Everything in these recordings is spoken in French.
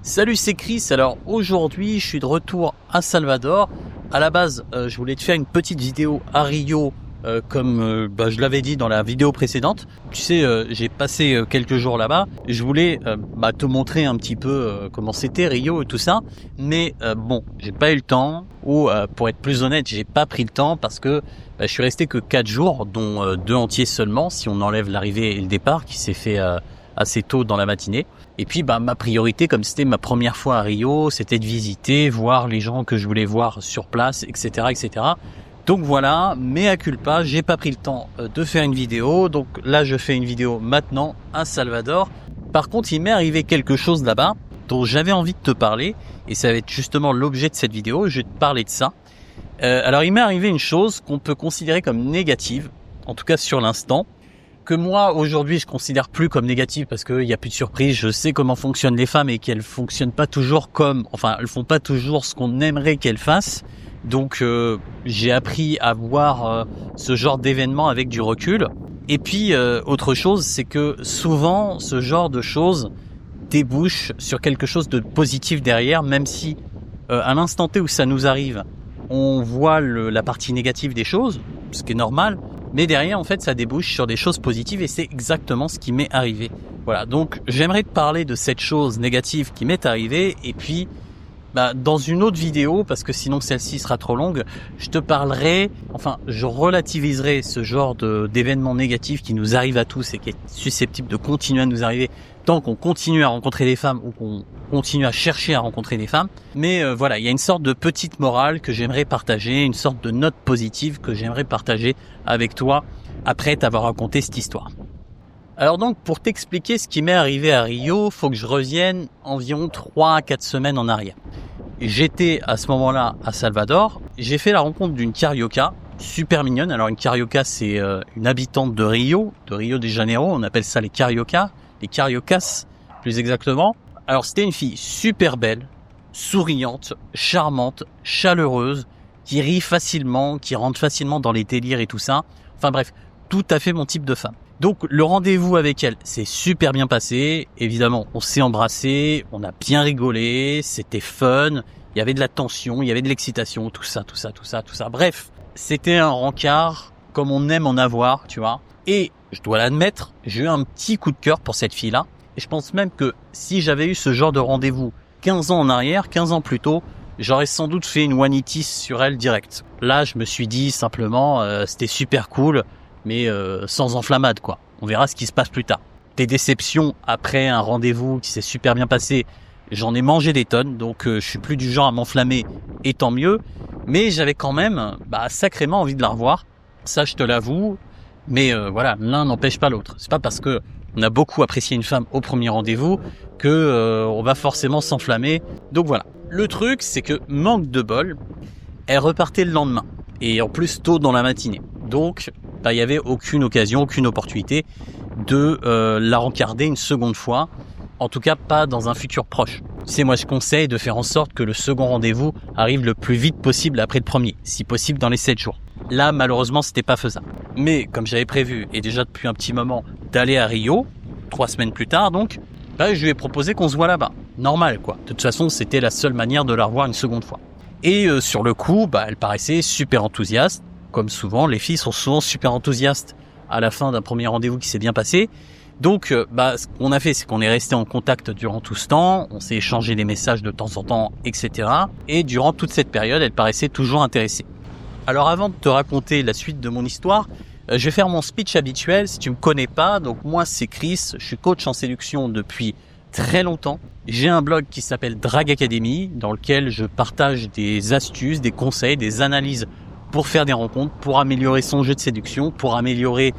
Salut, c'est Chris. Alors aujourd'hui, je suis de retour à Salvador. À la base, je voulais te faire une petite vidéo à Rio, comme je l'avais dit dans la vidéo précédente. Tu sais, j'ai passé quelques jours là-bas. Je voulais te montrer un petit peu comment c'était Rio et tout ça. Mais j'ai pas eu le temps. Ou pour être plus honnête, j'ai pas pris le temps parce que je suis resté que 4 jours, dont 2 entiers seulement, si on enlève l'arrivée et le départ qui s'est fait assez tôt dans la matinée. Et puis ma priorité, comme c'était ma première fois à Rio, c'était de visiter, voir les gens que je voulais voir sur place, etc., etc. Donc voilà, mea culpa, j'ai pas pris le temps de faire une vidéo. Donc là, je fais une vidéo maintenant à Salvador. Par contre, il m'est arrivé quelque chose là-bas dont j'avais envie de te parler, et ça va être justement l'objet de cette vidéo. Je vais te parler de ça. Alors, il m'est arrivé une chose qu'on peut considérer comme négative, en tout cas sur l'instant, que moi aujourd'hui je considère plus comme négative parce qu'il n'y a plus de surprise. Je sais comment fonctionnent les femmes et qu'elles fonctionnent pas toujours elles font pas toujours ce qu'on aimerait qu'elles fassent. Donc j'ai appris à voir ce genre d'événement avec du recul. Et puis autre chose, c'est que souvent ce genre de choses débouche sur quelque chose de positif derrière, même si à l'instant T où ça nous arrive, on voit la partie négative des choses, ce qui est normal. Mais derrière, en fait, ça débouche sur des choses positives et c'est exactement ce qui m'est arrivé. Voilà, donc j'aimerais te parler de cette chose négative qui m'est arrivée et puis dans une autre vidéo, parce que sinon celle-ci sera trop longue, je relativiserai ce genre d'événements négatifs qui nous arrivent à tous et qui est susceptible de continuer à nous arriver tant qu'on continue à rencontrer des femmes ou qu'on continue à chercher à rencontrer des femmes. Mais il y a une sorte de petite morale que j'aimerais partager, une sorte de note positive que j'aimerais partager avec toi après t'avoir raconté cette histoire. Alors donc, pour t'expliquer ce qui m'est arrivé à Rio, faut que je revienne environ 3 à 4 semaines en arrière. J'étais à ce moment-là à Salvador, j'ai fait la rencontre d'une carioca, super mignonne. Alors une carioca, c'est une habitante de Rio de Janeiro, on appelle ça les cariocas plus exactement. Alors c'était une fille super belle, souriante, charmante, chaleureuse, qui rit facilement, qui rentre facilement dans les délires et tout ça. Enfin bref, tout à fait mon type de femme. Donc le rendez-vous avec elle s'est super bien passé. Évidemment, on s'est embrassé, on a bien rigolé, c'était fun, il y avait de la tension, il y avait de l'excitation, tout ça. Bref, c'était un rencard comme on aime en avoir, tu vois. Et je dois l'admettre, j'ai eu un petit coup de cœur pour cette fille-là. Et je pense même que si j'avais eu ce genre de rendez-vous 15 ans en arrière, 15 ans plus tôt, j'aurais sans doute fait une one-itis sur elle direct. Là, je me suis dit simplement, c'était super cool, mais sans enflammade, quoi. On verra ce qui se passe plus tard. Des déceptions après un rendez-vous qui s'est super bien passé, j'en ai mangé des tonnes, donc je suis plus du genre à m'enflammer, et tant mieux. Mais j'avais quand même sacrément envie de la revoir. Ça, je te l'avoue. Mais l'un n'empêche pas l'autre. C'est pas parce que on a beaucoup apprécié une femme au premier rendez-vous que on va forcément s'enflammer. Donc voilà. Le truc, c'est que manque de bol, elle repartait le lendemain. Et en plus tôt dans la matinée. Donc, il y avait aucune occasion, aucune opportunité de la rencarder une seconde fois. En tout cas, pas dans un futur proche. Tu sais, moi, je conseille de faire en sorte que le second rendez-vous arrive le plus vite possible après le premier. Si possible, dans les 7 jours. Là, malheureusement, c'était pas faisable. Mais, comme j'avais prévu, et déjà depuis un petit moment, d'aller à Rio, 3 semaines plus tard, donc, je lui ai proposé qu'on se voit là-bas. Normal, quoi. De toute façon, c'était la seule manière de la revoir une seconde fois. Et sur le coup, elle paraissait super enthousiaste. Comme souvent, les filles sont souvent super enthousiastes à la fin d'un premier rendez-vous qui s'est bien passé. Donc, ce qu'on a fait, c'est qu'on est resté en contact durant tout ce temps. On s'est échangé des messages de temps en temps, etc. Et durant toute cette période, elle paraissait toujours intéressée. Alors, avant de te raconter la suite de mon histoire, je vais faire mon speech habituel. Si tu me connais pas, donc moi, c'est Chris. Je suis coach en séduction depuis très longtemps. J'ai un blog qui s'appelle Drag Academy, dans lequel je partage des astuces, des conseils, des analyses pour faire des rencontres, pour améliorer son jeu de séduction, pour améliorer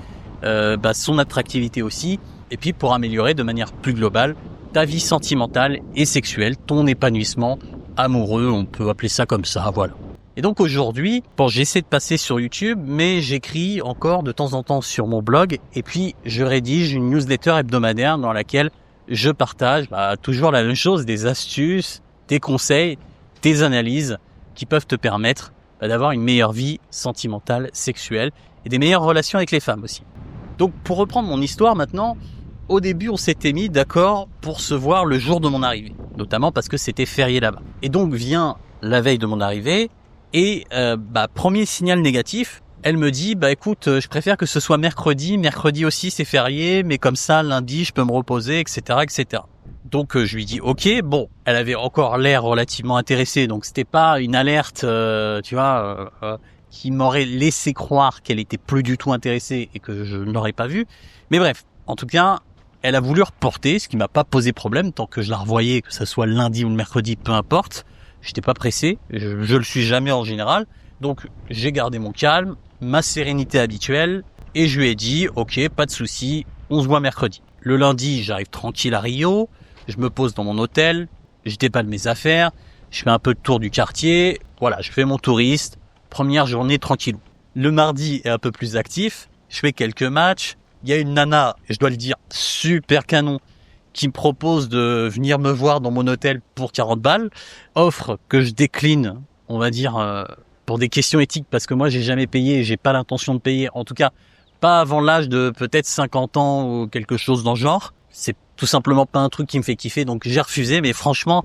son attractivité aussi, et puis pour améliorer de manière plus globale ta vie sentimentale et sexuelle, ton épanouissement amoureux, on peut appeler ça comme ça, voilà. Et donc aujourd'hui, j'essaie de passer sur YouTube, mais j'écris encore de temps en temps sur mon blog, et puis je rédige une newsletter hebdomadaire dans laquelle je partage toujours la même chose, des astuces, des conseils, des analyses qui peuvent te permettre d'avoir une meilleure vie sentimentale, sexuelle et des meilleures relations avec les femmes aussi. Donc pour reprendre mon histoire maintenant, au début, on s'était mis d'accord pour se voir le jour de mon arrivée, notamment parce que c'était férié là-bas. Et donc vient la veille de mon arrivée et premier signal négatif. Elle me dit, écoute, je préfère que ce soit mercredi. Mercredi aussi, c'est férié, mais comme ça, lundi, je peux me reposer, etc., etc. Donc, je lui dis, ok. Bon, elle avait encore l'air relativement intéressée, donc c'était pas une alerte, qui m'aurait laissé croire qu'elle était plus du tout intéressée et que je n'aurais pas vu. Mais bref, en tout cas, elle a voulu reporter, ce qui m'a pas posé problème tant que je la revoyais, que ce soit le lundi ou le mercredi, peu importe. J'étais pas pressé, je le suis jamais en général. Donc, j'ai gardé mon calme, ma sérénité habituelle, et je lui ai dit, ok, pas de souci, on se voit mercredi. Le lundi, j'arrive tranquille à Rio, je me pose dans mon hôtel, je déballe mes affaires, je fais un peu de tour du quartier, voilà, je fais mon touriste, première journée tranquille. Le mardi est un peu plus actif, je fais quelques matchs, il y a une nana, et je dois le dire, super canon, qui me propose de venir me voir dans mon hôtel pour 40 balles, offre que je décline, on va dire, pour des questions éthiques, parce que moi j'ai jamais payé et j'ai pas l'intention de payer, en tout cas pas avant l'âge de peut-être 50 ans ou quelque chose dans le genre. C'est tout simplement pas un truc qui me fait kiffer, donc j'ai refusé, mais franchement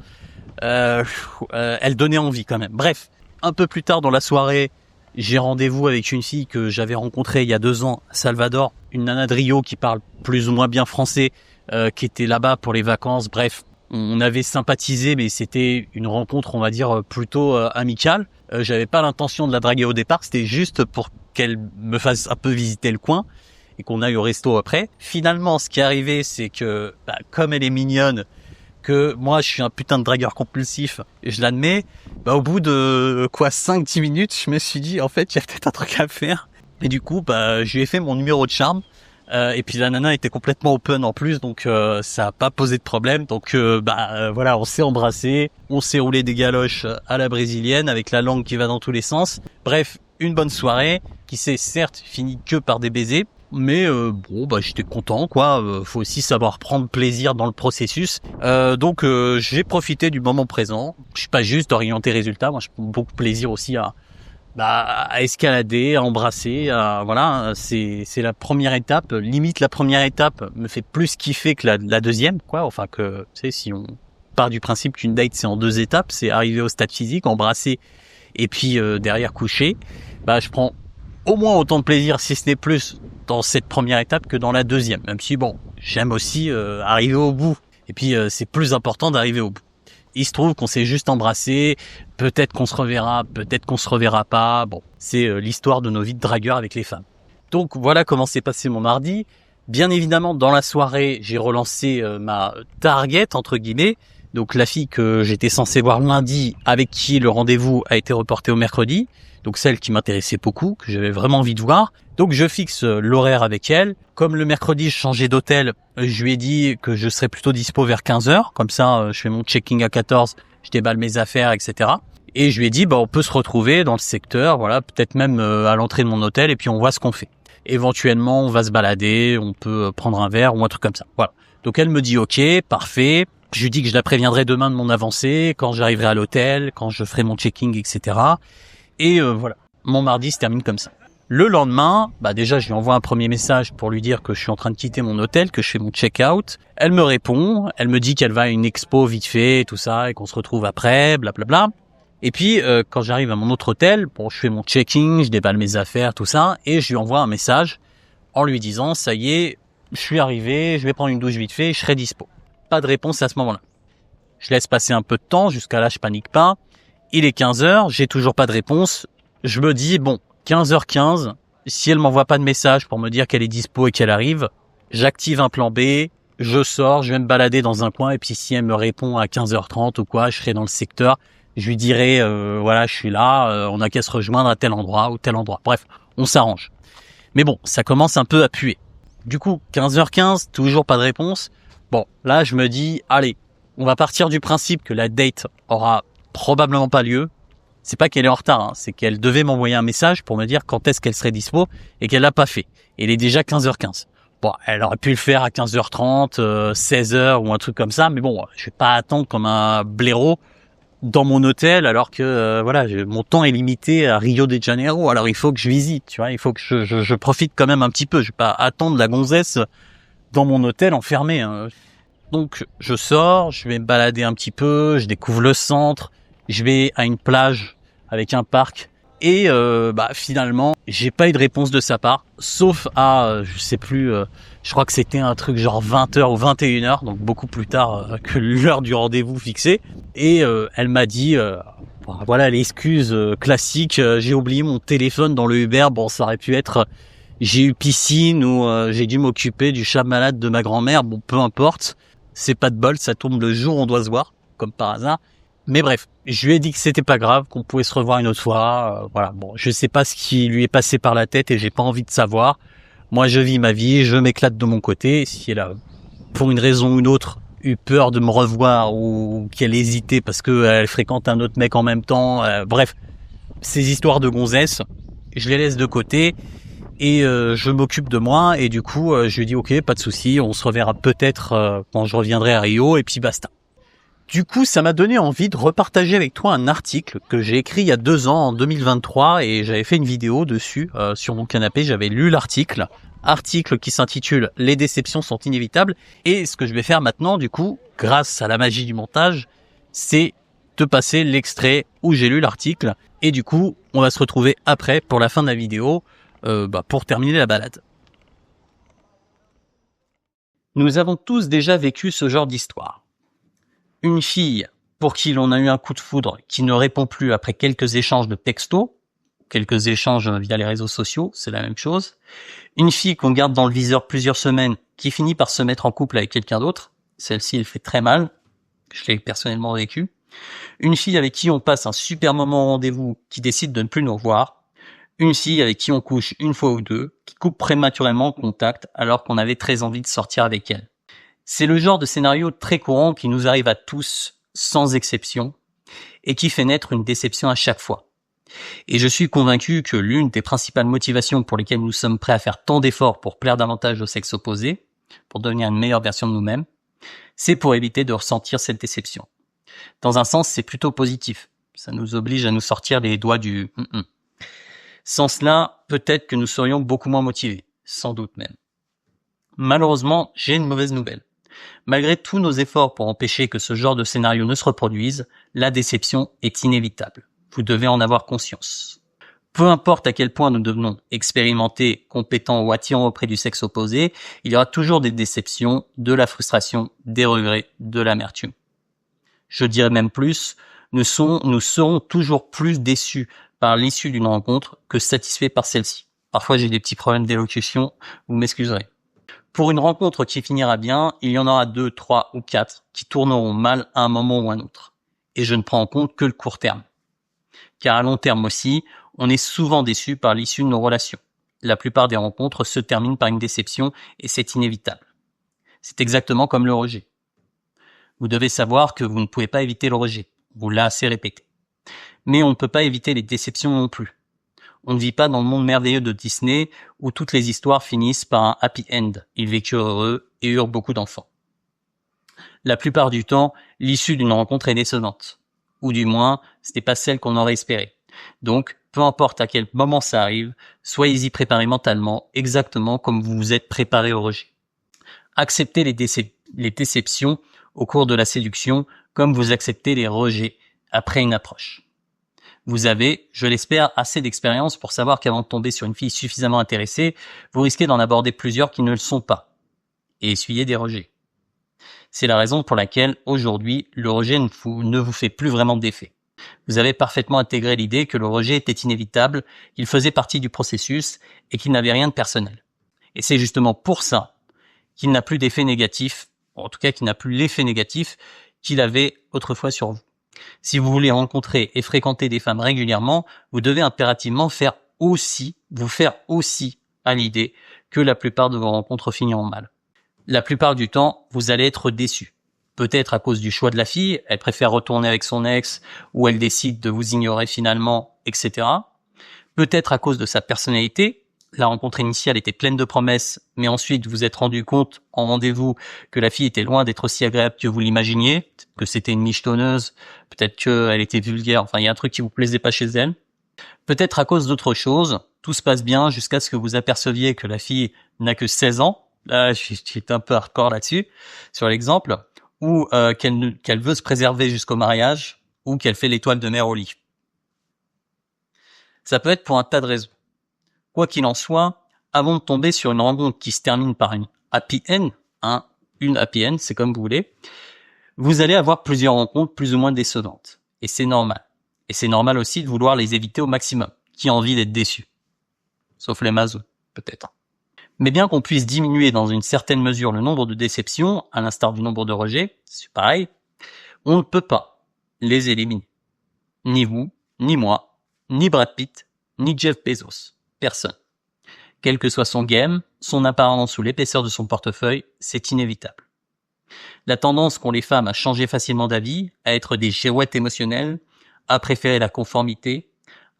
elle donnait envie quand même. Bref, un peu plus tard dans la soirée, j'ai rendez-vous avec une fille que j'avais rencontrée il y a 2 ans à Salvador, une nana de Rio qui parle plus ou moins bien français, qui était là-bas pour les vacances. Bref, on avait sympathisé, mais c'était une rencontre, on va dire, plutôt amicale. J'avais pas l'intention de la draguer au départ, c'était juste pour qu'elle me fasse un peu visiter le coin et qu'on aille au resto après. Finalement, ce qui est arrivé, c'est que, comme elle est mignonne, que moi je suis un putain de dragueur compulsif, et je l'admets, au bout de 5-10 minutes, je me suis dit, en fait, il y a peut-être un truc à faire. Et du coup, je lui ai fait mon numéro de charme. Et puis la nana était complètement open en plus, donc ça a pas posé de problème. Donc voilà, on s'est embrassé, on s'est roulé des galoches à la brésilienne avec la langue qui va dans tous les sens. Bref, une bonne soirée qui s'est certes finie que par des baisers, mais j'étais content quoi. Faut aussi savoir prendre plaisir dans le processus. Donc j'ai profité du moment présent. Je suis pas juste orienté résultat, moi je prends beaucoup de plaisir aussi à escalader, à embrasser, voilà, c'est la première étape. Limite, la première étape me fait plus kiffer que la deuxième, quoi. Enfin que, tu sais, si on part du principe qu'une date c'est en 2 étapes, c'est arriver au stade physique, embrasser et puis derrière coucher. Je prends au moins autant de plaisir, si ce n'est plus, dans cette première étape que dans la deuxième. Même si j'aime aussi arriver au bout. Et puis c'est plus important d'arriver au bout. Il se trouve qu'on s'est juste embrassé, peut-être qu'on se reverra, peut-être qu'on se reverra pas. Bon, c'est l'histoire de nos vies de dragueurs avec les femmes. Donc voilà comment s'est passé mon mardi. Bien évidemment, dans la soirée, j'ai relancé ma target, entre guillemets. Donc la fille que j'étais censé voir lundi, avec qui le rendez-vous a été reporté au mercredi. Donc celle qui m'intéressait beaucoup, que j'avais vraiment envie de voir. Donc je fixe l'horaire avec elle. Comme le mercredi, je changeais d'hôtel, je lui ai dit que je serais plutôt dispo vers 15h. Comme ça, je fais mon checking à 14, je déballe mes affaires, etc. Et je lui ai dit, on peut se retrouver dans le secteur, voilà, peut-être même à l'entrée de mon hôtel, et puis on voit ce qu'on fait. Éventuellement, on va se balader, on peut prendre un verre ou un truc comme ça. Voilà. Donc elle me dit, ok, parfait. Je lui dis que je la préviendrai demain de mon avancée, quand j'arriverai à l'hôtel, quand je ferai mon checking, etc. Et voilà, mon mardi se termine comme ça. Le lendemain, déjà je lui envoie un premier message pour lui dire que je suis en train de quitter mon hôtel, que je fais mon check-out. Elle me répond, elle me dit qu'elle va à une expo vite fait, tout ça, et qu'on se retrouve après, blablabla. Et puis quand j'arrive à mon autre hôtel, je fais mon check-in, je déballe mes affaires, tout ça, et je lui envoie un message en lui disant, ça y est, je suis arrivé, je vais prendre une douche vite fait, je serai dispo. Pas de réponse à ce moment-là. Je laisse passer un peu de temps, jusqu'à là je panique pas. Il est 15h, j'ai toujours pas de réponse. Je me dis, 15h15, si elle m'envoie pas de message pour me dire qu'elle est dispo et qu'elle arrive, j'active un plan B, je sors, je vais me balader dans un coin, et puis si elle me répond à 15h30 ou quoi, je serai dans le secteur, je lui dirai, voilà, je suis là, on a qu'à se rejoindre à tel endroit ou tel endroit. Bref, on s'arrange. Mais ça commence un peu à puer. Du coup, 15h15, toujours pas de réponse. Là, je me dis, allez, on va partir du principe que la date aura probablement pas lieu. C'est pas qu'elle est en retard, c'est qu'elle devait m'envoyer un message pour me dire quand est-ce qu'elle serait dispo et qu'elle l'a pas fait. Et il est déjà 15h15. Elle aurait pu le faire à 15h30, 16h ou un truc comme ça, mais je vais pas attendre comme un blaireau dans mon hôtel alors que mon temps est limité à Rio de Janeiro. Alors il faut que je visite, tu vois, il faut que je profite quand même un petit peu. Je vais pas attendre la gonzesse dans mon hôtel enfermé, hein. Donc je sors, je vais me balader un petit peu, je découvre le centre, je vais à une plage avec un parc et finalement j'ai pas eu de réponse de sa part, sauf à je sais plus, je crois que c'était un truc genre 20h ou 21h, donc beaucoup plus tard que l'heure du rendez-vous fixé, et elle m'a dit voilà l'excuse classique, j'ai oublié mon téléphone dans le Uber. Bon, ça aurait pu être j'ai eu piscine ou j'ai dû m'occuper du chat malade de ma grand-mère, bon peu importe. C'est pas de bol, ça tombe le jour où on doit se voir, comme par hasard. Mais bref, je lui ai dit que c'était pas grave, qu'on pouvait se revoir une autre fois. Voilà, bon, je sais pas ce qui lui est passé par la tête et j'ai pas envie de savoir. Moi, je vis ma vie, je m'éclate de mon côté. Si elle a, pour une raison ou une autre, eu peur de me revoir ou qu'elle hésitait parce qu'elle fréquente un autre mec en même temps, bref, ces histoires de gonzesse, je les laisse de côté. Et je m'occupe de moi et du coup je lui dis ok, pas de souci, on se reverra peut-être quand je reviendrai à Rio et puis basta. Du coup ça m'a donné envie de repartager avec toi un article que j'ai écrit il y a 2 ans en 2023 et j'avais fait une vidéo dessus sur mon canapé, j'avais lu l'article qui s'intitule Les déceptions sont inévitables, et ce que je vais faire maintenant du coup grâce à la magie du montage, c'est te passer l'extrait où j'ai lu l'article et du coup on va se retrouver après pour la fin de la vidéo. Pour terminer la balade. Nous avons tous déjà vécu ce genre d'histoire. Une fille pour qui l'on a eu un coup de foudre qui ne répond plus après quelques échanges de textos, quelques échanges via les réseaux sociaux, c'est la même chose. Une fille qu'on garde dans le viseur plusieurs semaines qui finit par se mettre en couple avec quelqu'un d'autre, celle-ci elle fait très mal, je l'ai personnellement vécu. Une fille avec qui on passe un super moment au rendez-vous qui décide de ne plus nous revoir. Une fille avec qui on couche une fois ou deux, qui coupe prématurément le contact alors qu'on avait très envie de sortir avec elle. C'est le genre de scénario très courant qui nous arrive à tous, sans exception, et qui fait naître une déception à chaque fois. Et je suis convaincu que l'une des principales motivations pour lesquelles nous sommes prêts à faire tant d'efforts pour plaire davantage au sexe opposé, pour devenir une meilleure version de nous-mêmes, c'est pour éviter de ressentir cette déception. Dans un sens, c'est plutôt positif. Ça nous oblige à nous sortir les doigts du Sans cela, peut-être que nous serions beaucoup moins motivés, sans doute même. Malheureusement, j'ai une mauvaise nouvelle. Malgré tous nos efforts pour empêcher que ce genre de scénario ne se reproduise, la déception est inévitable. Vous devez en avoir conscience. Peu importe à quel point nous devenons expérimentés, compétents ou attirants auprès du sexe opposé, il y aura toujours des déceptions, de la frustration, des regrets, de l'amertume. Je dirais même plus, nous serons toujours plus déçus par l'issue d'une rencontre que satisfaits par celle-ci. Parfois j'ai des petits problèmes d'élocution, vous m'excuserez. Pour une rencontre qui finira bien, il y en aura 2, 3 ou 4 qui tourneront mal à un moment ou à un autre. Et je ne prends en compte que le court terme. Car à long terme aussi, on est souvent déçu par l'issue de nos relations. La plupart des rencontres se terminent par une déception et c'est inévitable. C'est exactement comme le rejet. Vous devez savoir que vous ne pouvez pas éviter le rejet. Vous l'avez assez répété. Mais on ne peut pas éviter les déceptions non plus. On ne vit pas dans le monde merveilleux de Disney où toutes les histoires finissent par un happy end. Ils vécurent heureux et eurent beaucoup d'enfants. La plupart du temps, l'issue d'une rencontre est décevante. Ou du moins, ce n'est pas celle qu'on aurait espérée. Donc, peu importe à quel moment ça arrive, soyez-y préparés mentalement, exactement comme vous vous êtes préparé au rejet. Acceptez les déceptions au cours de la séduction comme vous acceptez les rejets après une approche. Vous avez, je l'espère, assez d'expérience pour savoir qu'avant de tomber sur une fille suffisamment intéressée, vous risquez d'en aborder plusieurs qui ne le sont pas et essuyer des rejets. C'est la raison pour laquelle, aujourd'hui, le rejet ne vous fait plus vraiment d'effet. Vous avez parfaitement intégré l'idée que le rejet était inévitable, qu'il faisait partie du processus et qu'il n'avait rien de personnel. Et c'est justement pour ça qu'il n'a plus d'effet négatif, en tout cas qu'il n'a plus l'effet négatif qu'il avait autrefois sur vous. Si vous voulez rencontrer et fréquenter des femmes régulièrement, vous devez impérativement vous faire aussi à l'idée que la plupart de vos rencontres finiront mal. La plupart du temps, vous allez être déçu. Peut-être à cause du choix de la fille, elle préfère retourner avec son ex, ou elle décide de vous ignorer finalement, etc. Peut-être à cause de sa personnalité. La rencontre initiale était pleine de promesses, mais ensuite vous vous êtes rendu compte en rendez-vous que la fille était loin d'être aussi agréable que vous l'imaginiez, que c'était une michetonneuse, peut-être qu'elle était vulgaire, enfin il y a un truc qui vous plaisait pas chez elle. Peut-être à cause d'autre chose, tout se passe bien jusqu'à ce que vous aperceviez que la fille n'a que 16 ans, Là, je suis un peu hardcore là-dessus, sur l'exemple, ou qu'elle veut se préserver jusqu'au mariage, ou qu'elle fait l'étoile de mer au lit. Ça peut être pour un tas de raisons. Quoi qu'il en soit, avant de tomber sur une rencontre qui se termine par une happy end, une happy end, c'est comme vous voulez, vous allez avoir plusieurs rencontres plus ou moins décevantes. Et c'est normal. Et c'est normal aussi de vouloir les éviter au maximum. Qui a envie d'être déçu? Sauf les masos, peut-être. Mais bien qu'on puisse diminuer dans une certaine mesure le nombre de déceptions, à l'instar du nombre de rejets, c'est pareil, on ne peut pas les éliminer. Ni vous, ni moi, ni Brad Pitt, ni Jeff Bezos. Personne. Quel que soit son game, son apparence ou l'épaisseur de son portefeuille, c'est inévitable. La tendance qu'ont les femmes à changer facilement d'avis, à être des girouettes émotionnelles, à préférer la conformité,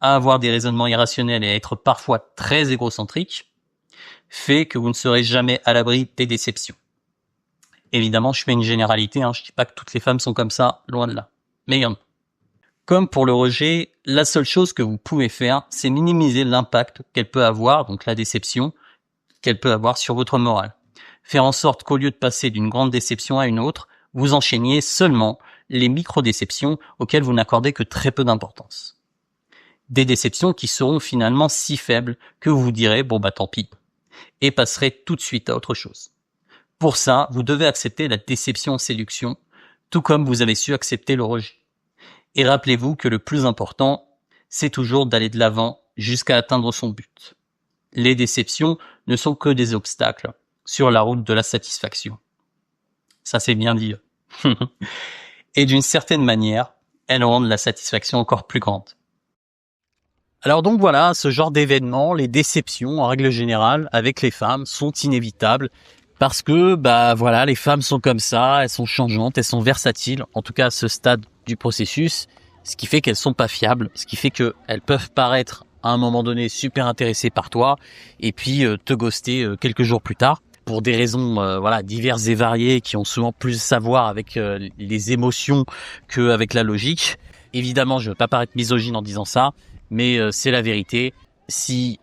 à avoir des raisonnements irrationnels et à être parfois très égocentriques, fait que vous ne serez jamais à l'abri des déceptions. Évidemment, je fais une généralité, je dis pas que toutes les femmes sont comme ça, loin de là. Mais il y en a. Comme pour le rejet, la seule chose que vous pouvez faire, c'est minimiser l'impact qu'elle peut avoir, donc la déception, qu'elle peut avoir sur votre morale. Faire en sorte qu'au lieu de passer d'une grande déception à une autre, vous enchaîniez seulement les micro-déceptions auxquelles vous n'accordez que très peu d'importance. Des déceptions qui seront finalement si faibles que vous vous direz « bon tant pis » et passerez tout de suite à autre chose. Pour ça, vous devez accepter la déception en séduction, tout comme vous avez su accepter le rejet. Et rappelez-vous que le plus important, c'est toujours d'aller de l'avant jusqu'à atteindre son but. Les déceptions ne sont que des obstacles sur la route de la satisfaction. Ça c'est bien dit. Et d'une certaine manière, elles rendent la satisfaction encore plus grande. Alors donc voilà, ce genre d'événements, les déceptions en règle générale avec les femmes sont inévitables parce que voilà, les femmes sont comme ça, elles sont changeantes, elles sont versatiles, en tout cas à ce stade du processus, ce qui fait qu'elles sont pas fiables, ce qui fait qu'elles peuvent paraître à un moment donné super intéressées par toi et puis te ghoster quelques jours plus tard pour des raisons diverses et variées qui ont souvent plus à voir avec les émotions qu'avec la logique. Évidemment, je veux pas paraître misogyne en disant ça, mais c'est la vérité. Si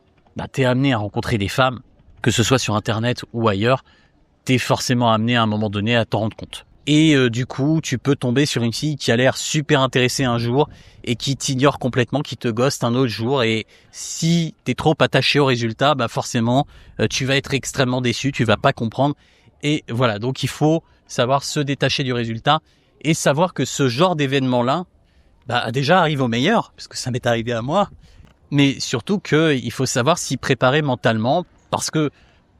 t'es amené à rencontrer des femmes, que ce soit sur internet ou ailleurs, t'es forcément amené à un moment donné à t'en rendre compte. Et du coup, tu peux tomber sur une fille qui a l'air super intéressée un jour et qui t'ignore complètement, qui te ghoste un autre jour. Et si t'es trop attaché au résultat, forcément, tu vas être extrêmement déçu, tu vas pas comprendre. Et voilà, donc il faut savoir se détacher du résultat et savoir que ce genre d'événement-là, déjà arrive au meilleur, parce que ça m'est arrivé à moi. Mais surtout qu'il faut savoir s'y préparer mentalement, parce que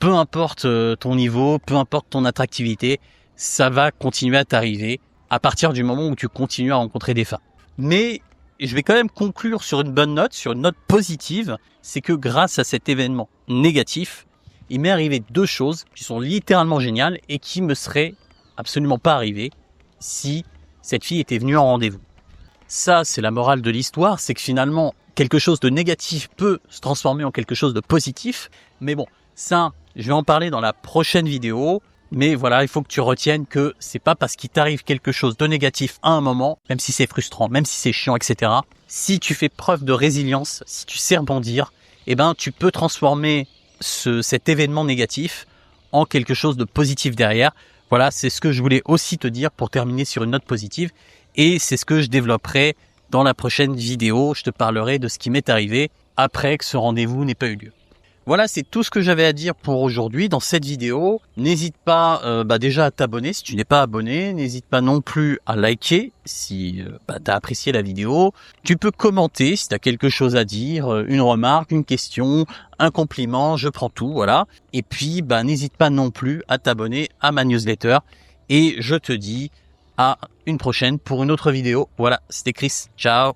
peu importe ton niveau, peu importe ton attractivité, ça va continuer à t'arriver à partir du moment où tu continues à rencontrer des femmes. Mais je vais quand même conclure sur une bonne note, sur une note positive, c'est que grâce à cet événement négatif, il m'est arrivé 2 choses qui sont littéralement géniales et qui me seraient absolument pas arrivées si cette fille était venue en rendez-vous. Ça, c'est la morale de l'histoire, c'est que finalement, quelque chose de négatif peut se transformer en quelque chose de positif. Mais bon, ça, je vais en parler dans la prochaine vidéo. Mais voilà, il faut que tu retiennes que c'est pas parce qu'il t'arrive quelque chose de négatif à un moment, même si c'est frustrant, même si c'est chiant, etc. Si tu fais preuve de résilience, si tu sais rebondir, tu peux transformer cet événement négatif en quelque chose de positif derrière. Voilà, c'est ce que je voulais aussi te dire pour terminer sur une note positive. Et c'est ce que je développerai dans la prochaine vidéo. Je te parlerai de ce qui m'est arrivé après que ce rendez-vous n'ait pas eu lieu. Voilà, c'est tout ce que j'avais à dire pour aujourd'hui dans cette vidéo. N'hésite pas déjà à t'abonner si tu n'es pas abonné. N'hésite pas non plus à liker si tu as apprécié la vidéo. Tu peux commenter si tu as quelque chose à dire, une remarque, une question, un compliment, je prends tout, voilà. Et puis, n'hésite pas non plus à t'abonner à ma newsletter. Et je te dis à une prochaine pour une autre vidéo. Voilà, c'était Chris. Ciao.